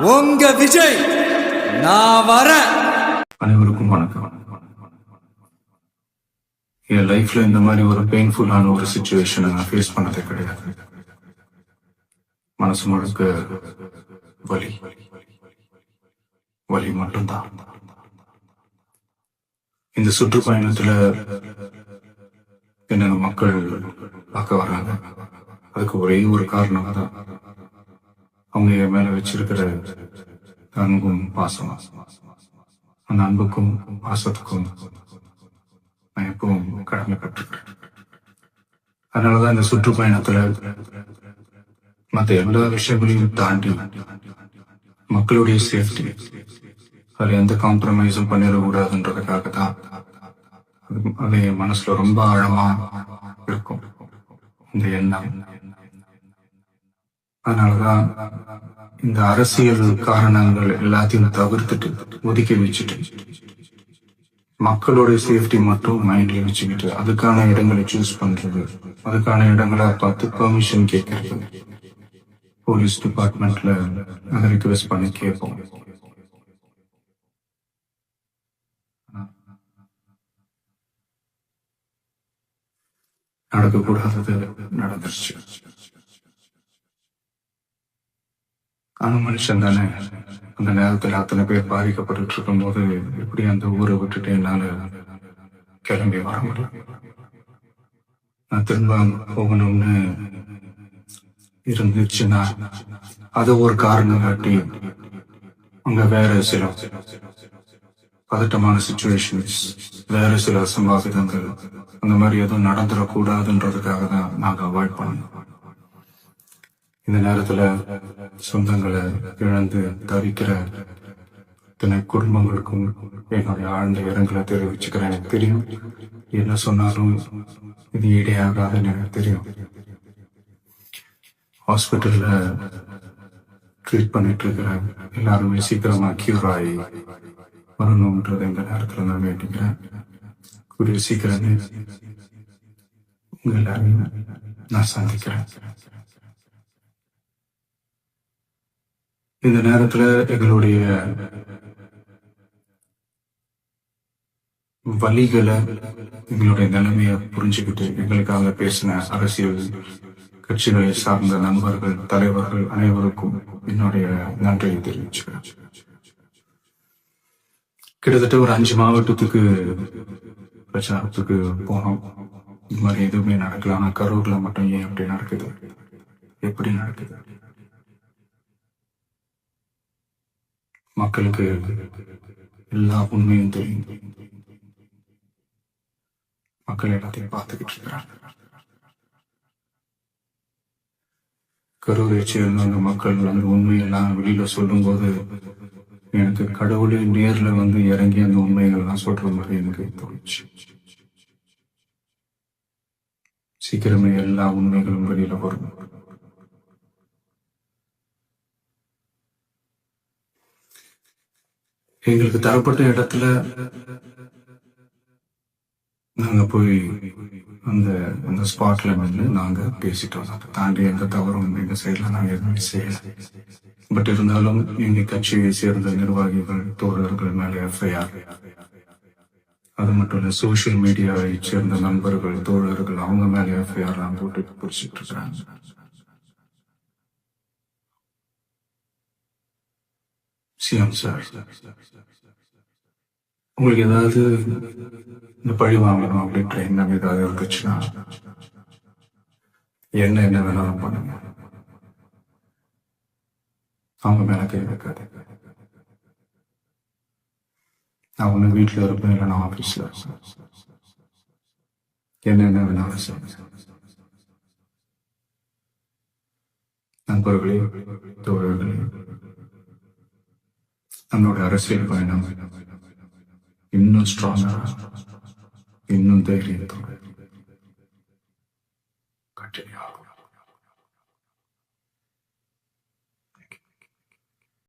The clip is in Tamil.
உங்க விஜய் நான் வரேன். அனைவருக்கும் வணக்கம். என் லைஃப்ல இந்த மாதிரி ஒரு பெயின்ஃபுல்லான ஒரு சிச்சுவேஷனை நான் ஃபேஸ் பண்ணதே கிடையாது. மனசு முழுக்க வலி வலி மட்டும்தான். இந்த சுற்றுப்பயணத்துல என்னென்ன மக்கள் பார்க்க வராங்க, அதுக்கு ஒரே ஒரு காரணம் தான் அவங்க என் மேல வச்சிருக்கிற அன்பும் பாசம். அந்த அன்புக்கும் பாசத்துக்கும் நான் எப்பவும் கடமைப்பட்டிருக்கிறேன். அதனாலதான் இந்த சுற்றுப்பயணத்துல மற்ற எல்லா விஷயங்களையும் தாண்டி மக்களுடைய சேஃப்டி, அதுல எந்த காம்ப்ரமைஸும் பண்ணிடக்கூடாதுன்றதுக்காக தான் அது என் மனசுல ரொம்ப ஆழமா இருக்கும் இந்த எண்ணம். அதனாலதான் இந்த அரசியல் காரணங்கள் எல்லாத்தையும் தவிர்த்துட்டு ஒதுக்கி வச்சுட்டு மக்களோட சேஃப்டி மட்டும் மைண்ட்ல வச்சுக்கிட்டு அதுக்கான இடங்களை சூஸ் பண்றது, அதுக்கான இடங்களை பார்த்து பெர்மிஷன் கேட்கறது, போலீஸ் டிபார்ட்மெண்ட்ல அதை ரிக்வெஸ்ட் பண்ணி கேட்போம். நடக்கக்கூடாதது நடந்துருச்சு. ஆனா மனுஷன் தானே. அந்த நேரத்துல அத்தனை பேர் பாதிக்கப்பட்டு இருக்கும் போது எப்படி அந்த ஊரை விட்டுட்டு என்னால கிளம்பி வர முடியும்? நான் திரும்ப போகணும்னு இருந்துச்சுன்னா அது ஒரு காரணம் காட்டி அங்க வேற சில பதட்டமான சிச்சுவேஷன்ஸ், வேற சில சம்பாவிதங்கள் அந்த மாதிரி எதுவும் நடந்துடக்கூடாதுன்றதுக்காக தான் நாங்க அவாய்ட் பண்ணோம். இந்த நேரத்துல சொந்தங்களை இழந்து தவிக்கிற இத்தனை குடும்பங்களுக்கும் என்னுடைய ஆழ்ந்த இரங்கலை தெரிவிச்சுக்கிறேன். எனக்கு தெரியும் என்ன சொன்னாலும் இது ஈடையாகாதுன்னு எனக்கு தெரியும். ஹாஸ்பிட்டல்ல ட்ரீட் பண்ணிட்டு இருக்கிற எல்லாருமே சீக்கிரமா கியூர் ஆகி வரணும்ன்றது இந்த நேரத்துல நான் வேண்டிக்கிறேன். கூடிய சீக்கிரமே உங்க எல்லாரையும் நான் சந்திக்கிறேன். இந்த நேரத்துல எங்களுடைய வலிகளை, எங்களுடைய நிலைமையை புரிஞ்சுக்கிட்டு எங்களுக்காக பேசின அரசியல் கட்சிகளை சார்ந்த நண்பர்கள், தலைவர்கள் அனைவருக்கும் என்னுடைய நன்றியை தெரிவிச்சுக்கிறேன். கிட்டத்தட்ட ஒரு 5 மாவட்டத்துக்கு பிரச்சாரத்துக்கு போனோம். இந்த மாதிரி எதுவுமே நடக்கல. ஆனா கரூர்ல மட்டும் ஏன் அப்படி நடக்குது? எப்படி நடக்குது? மக்களுக்கு எல்லா உண்மையும் தெரியும். மக்கள் எல்லாத்தையும் பார்த்துக்கிட்டு இருக்கிறாங்க. கரூரை சேர்ந்த அந்த மக்கள் அந்த உண்மையெல்லாம் வெளியில சொல்லும் போது எனக்கு கடவுளே நேர்ல வந்து இறங்கி அந்த உண்மைகள்லாம் சொல்ற மாதிரி எனக்கு தோணுச்சு. சீக்கிரமே எல்லா உண்மைகளும் வெளியில வரும். எங்களுக்கு தரப்பட்ட இடத்துல நாங்க போய் அந்த ஸ்பாட்ல வந்து நாங்க பேசிட்டோம். அதை தாண்டி எந்த தவறும் எங்க சைட்ல நாங்க எதுவுமே செய்யல. பட் இருந்தாலும் எங்க கட்சியை சேர்ந்த நிர்வாகிகள், தோழர்கள் மேல எஃப்ஐஆர், அது மட்டும் இல்ல சோசியல் மீடியாவை சேர்ந்த நண்பர்கள், தோழர்கள் அவங்க மேல எஃப்ஐஆர் போட்டு பிடிச்சிட்டு இருக்கிறாங்க. சிஎம் சார், உங்களுக்கு ஏதாவது இந்த பழி வாங்கணும் அப்படின்ற எண்ணம் ஏதாவது இருந்துச்சுன்னா என்ன வேணாலும் பண்ணுங்க. அவங்க மேல கை வைக்காது. நான் ஒண்ணு வீட்டுல இருப்பேன், இல்லை நான் ஆபீஸ்ல இருப்பேன். என்ன வேணாலும் செய்யுங்க. நண்பர்களே, தோழர்களே, நம்மளோட அரசியல் பயணம் இன்னும் ஸ்ட்ராங்கா, இன்னும் தைரியத்தோட கண்டினியூ ஆகும்.